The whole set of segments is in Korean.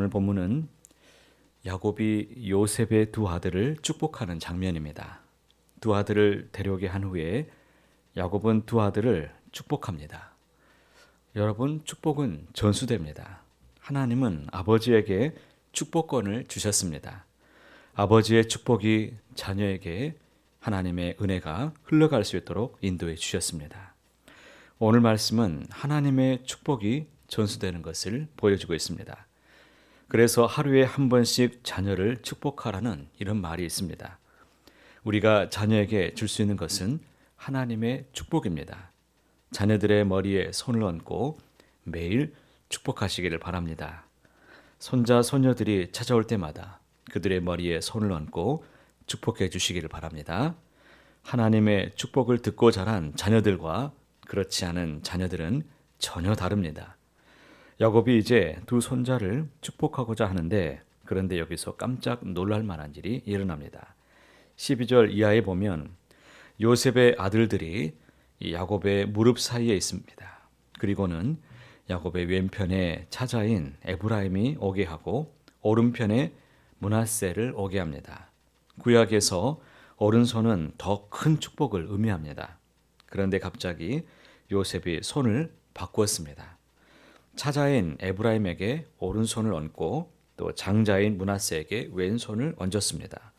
오늘 본문은 야곱이 요셉의 두 아들을 축복하는 장면입니다. 두 아들을 데려오게 한 후에 야곱은 두 아들을 축복합니다. 여러분, 축복은 전수됩니다. 하나님은 아버지에게 축복권을 주셨습니다. 아버지의 축복이 자녀에게 하나님의 은혜가 흘러갈 수 있도록 인도해 주셨습니다. 오늘 말씀은 하나님의 축복이 전수되는 것을 보여주고 있습니다. 그래서 하루에 한 번씩 자녀를 축복하라는 이런 말이 있습니다. 우리가 자녀에게 줄 수 있는 것은 하나님의 축복입니다. 자녀들의 머리에 손을 얹고 매일 축복하시기를 바랍니다. 손자, 손녀들이 찾아올 때마다 그들의 머리에 손을 얹고 축복해 주시기를 바랍니다. 하나님의 축복을 듣고 자란 자녀들과 그렇지 않은 자녀들은 전혀 다릅니다. 야곱이 이제 두 손자를 축복하고자 하는데 그런데 여기서 깜짝 놀랄 만한 일이 일어납니다. 12절 이하에 보면 요셉의 아들들이 이 야곱의 무릎 사이에 있습니다. 그리고는 야곱의 왼편에 차자인 에브라임이 오게 하고 오른편에 므낫세를 오게 합니다. 구약에서 오른손은 더 큰 축복을 의미합니다. 그런데 갑자기 요셉이 손을 바꾸었습니다. 차자인 에브라임에게 오른손을 얹고 또 장자인 므낫세에게 왼손을 얹었습니다.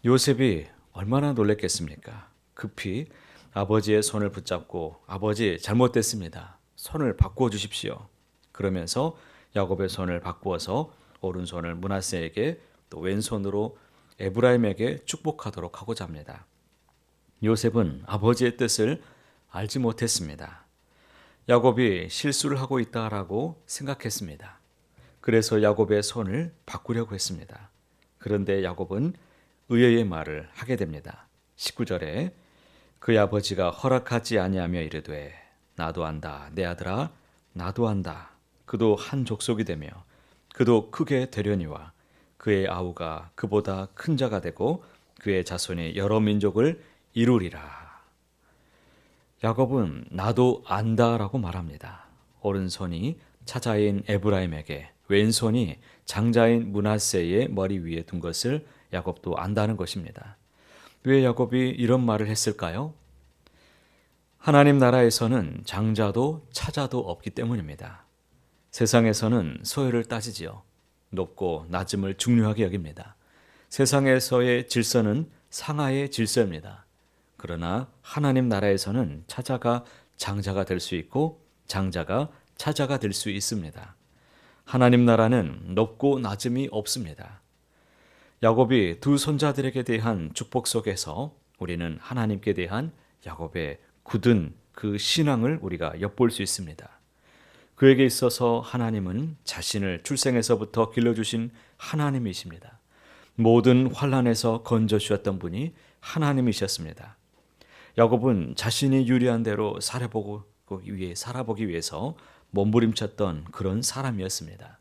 요셉이 얼마나 놀랐겠습니까? 급히 아버지의 손을 붙잡고 아버지 잘못됐습니다. 손을 바꾸어 주십시오. 그러면서 야곱의 손을 바꾸어서 오른손을 므낫세에게 또 왼손으로 에브라임에게 축복하도록 하고자 합니다. 요셉은 아버지의 뜻을 알지 못했습니다. 야곱이 실수를 하고 있다라고 생각했습니다. 그래서 야곱의 손을 바꾸려고 했습니다. 그런데 야곱은 의외의 말을 하게 됩니다. 19절에 그의 아버지가 허락하지 아니하며 이르되 나도 안다 내 아들아 나도 안다 그도 한 족속이 되며 그도 크게 되려니와 그의 아우가 그보다 큰 자가 되고 그의 자손이 여러 민족을 이루리라. 야곱은 나도 안다라고 말합니다. 오른손이 차자인 에브라임에게 왼손이 장자인 므낫세의 머리 위에 둔 것을 야곱도 안다는 것입니다. 왜 야곱이 이런 말을 했을까요? 하나님 나라에서는 장자도 차자도 없기 때문입니다. 세상에서는 소유를 따지지요. 높고 낮음을 중요하게 여깁니다. 세상에서의 질서는 상하의 질서입니다. 그러나 하나님 나라에서는 차자가 장자가 될 수 있고 장자가 차자가 될 수 있습니다. 하나님 나라는 높고 낮음이 없습니다. 야곱이 두 손자들에게 대한 축복 속에서 우리는 하나님께 대한 야곱의 굳은 그 신앙을 우리가 엿볼 수 있습니다. 그에게 있어서 하나님은 자신을 출생에서부터 길러주신 하나님이십니다. 모든 환난에서 건져주셨던 분이 하나님이셨습니다. 야곱은 자신이 유리한 대로 살아보기 위해서 몸부림쳤던 그런 사람이었습니다.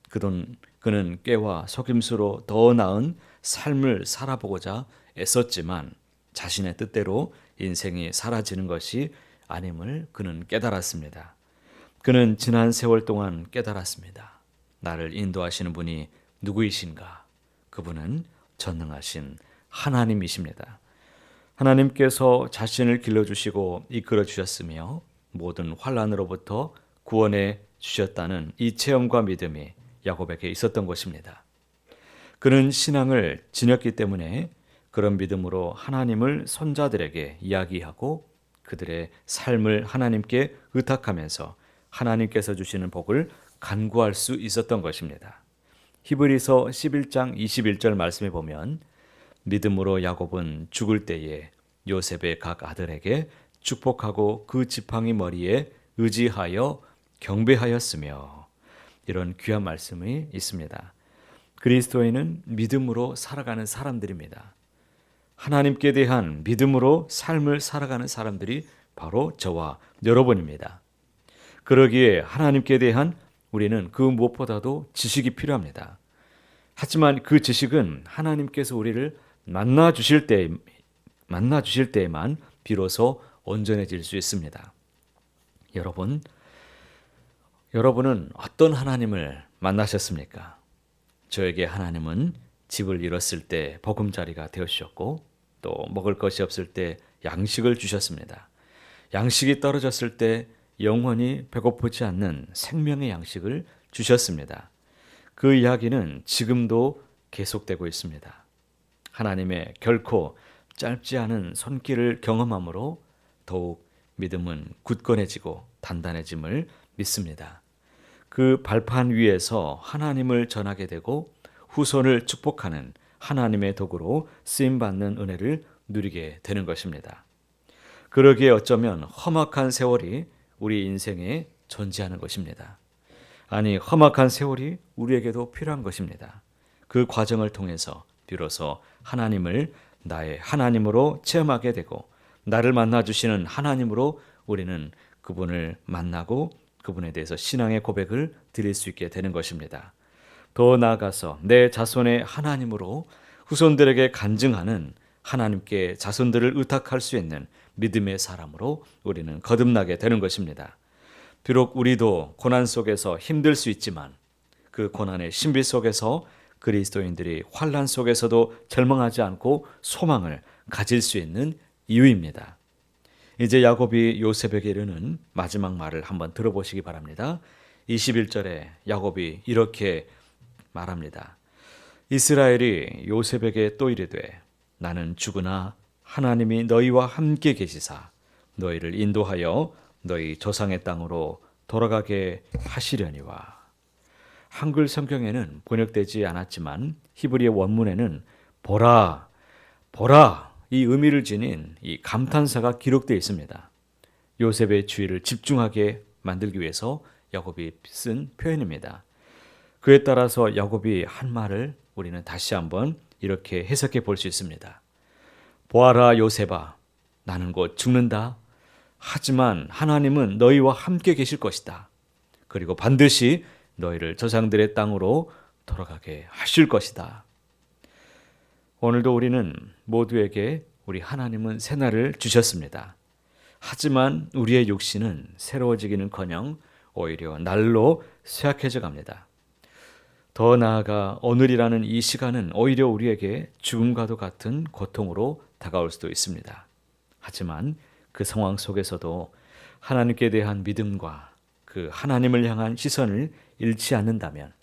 그는 깨와 속임수로 더 나은 삶을 살아보고자 애썼지만 자신의 뜻대로 인생이 사라지는 것이 아님을 그는 깨달았습니다. 그는 지난 세월 동안 깨달았습니다. 나를 인도하시는 분이 누구이신가? 그분은 전능하신 하나님이십니다. 하나님께서 자신을 길러주시고 이끌어 주셨으며 모든 환난으로부터 구원해 주셨다는 이 체험과 믿음이 야곱에게 있었던 것입니다. 그는 신앙을 지녔기 때문에 그런 믿음으로 하나님을 손자들에게 이야기하고 그들의 삶을 하나님께 의탁하면서 하나님께서 주시는 복을 간구할 수 있었던 것입니다. 히브리서 11장 21절 말씀에 보면 믿음으로 야곱은 죽을 때에 요셉의 각 아들에게 축복하고 그 지팡이 머리에 의지하여 경배하였으며 이런 귀한 말씀이 있습니다. 그리스도인은 믿음으로 살아가는 사람들입니다. 하나님께 대한 믿음으로 삶을 살아가는 사람들이 바로 저와 여러분입니다. 그러기에 하나님께 대한 우리는 그 무엇보다도 지식이 필요합니다. 하지만 그 지식은 하나님께서 우리를 만나 주실 때에만 비로소 온전해질 수 있습니다. 여러분, 여러분은 어떤 하나님을 만나셨습니까? 저에게 하나님은 집을 잃었을 때 보금자리가 되어주셨고 또 먹을 것이 없을 때 양식을 주셨습니다. 양식이 떨어졌을 때 영원히 배고프지 않는 생명의 양식을 주셨습니다. 그 이야기는 지금도 계속되고 있습니다. 하나님의 결코 짧지 않은 손길을 경험함으로 더욱 믿음은 굳건해지고 단단해짐을 믿습니다. 그 발판 위에서 하나님을 전하게 되고 후손을 축복하는 하나님의 도구로 쓰임받는 은혜를 누리게 되는 것입니다. 그러기에 어쩌면 험악한 세월이 우리 인생에 존재하는 것입니다. 아니, 험악한 세월이 우리에게도 필요한 것입니다. 그 과정을 통해서 비로소 하나님을 나의 하나님으로 체험하게 되고 나를 만나주시는 하나님으로 우리는 그분을 만나고 그분에 대해서 신앙의 고백을 드릴 수 있게 되는 것입니다. 더 나아가서 내 자손의 하나님으로 후손들에게 간증하는 하나님께 자손들을 의탁할 수 있는 믿음의 사람으로 우리는 거듭나게 되는 것입니다. 비록 우리도 고난 속에서 힘들 수 있지만 그 고난의 신비 속에서 그리스도인들이 환난 속에서도 절망하지 않고 소망을 가질 수 있는 이유입니다. 이제 야곱이 요셉에게 이르는 마지막 말을 한번 들어보시기 바랍니다. 21절에 야곱이 이렇게 말합니다. 이스라엘이 요셉에게 또 이르되 나는 죽으나 하나님이 너희와 함께 계시사 너희를 인도하여 너희 조상의 땅으로 돌아가게 하시려니와. 한글 성경에는 번역되지 않았지만 히브리어 원문에는 보라, 보라 이 의미를 지닌 이 감탄사가 기록되어 있습니다. 요셉의 주의를 집중하게 만들기 위해서 야곱이 쓴 표현입니다. 그에 따라서 야곱이 한 말을 우리는 다시 한번 이렇게 해석해 볼 수 있습니다. 보아라 요셉아, 나는 곧 죽는다. 하지만 하나님은 너희와 함께 계실 것이다. 그리고 반드시 너희를 조상들의 땅으로 돌아가게 하실 것이다. 오늘도 우리는 모두에게 우리 하나님은 새날을 주셨습니다. 하지만 우리의 육신은 새로워지기는커녕 오히려 날로 쇠약해져 갑니다. 더 나아가 오늘이라는 이 시간은 오히려 우리에게 죽음과도 같은 고통으로 다가올 수도 있습니다. 하지만 그 상황 속에서도 하나님께 대한 믿음과 그 하나님을 향한 시선을 잃지 않는다면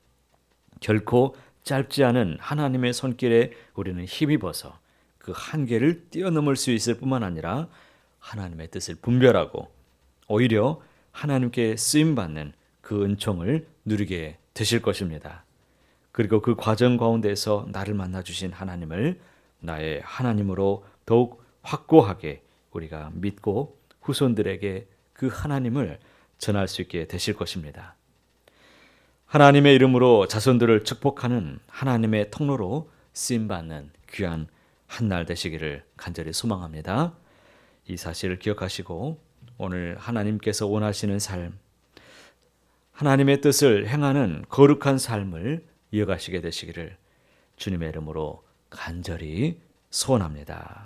결코 짧지 않은 하나님의 손길에 우리는 힘입어서 그 한계를 뛰어넘을 수 있을 뿐만 아니라 하나님의 뜻을 분별하고 오히려 하나님께 쓰임받는 그 은총을 누리게 되실 것입니다. 그리고 그 과정 가운데서 나를 만나주신 하나님을 나의 하나님으로 더욱 확고하게 우리가 믿고 후손들에게 그 하나님을 전할 수 있게 되실 것입니다. 하나님의 이름으로 자손들을 축복하는 하나님의 통로로 쓰임받는 귀한 한날 되시기를 간절히 소망합니다. 이 사실을 기억하시고 오늘 하나님께서 원하시는 삶, 하나님의 뜻을 행하는 거룩한 삶을 이어가시게 되시기를 주님의 이름으로 간절히 소원합니다.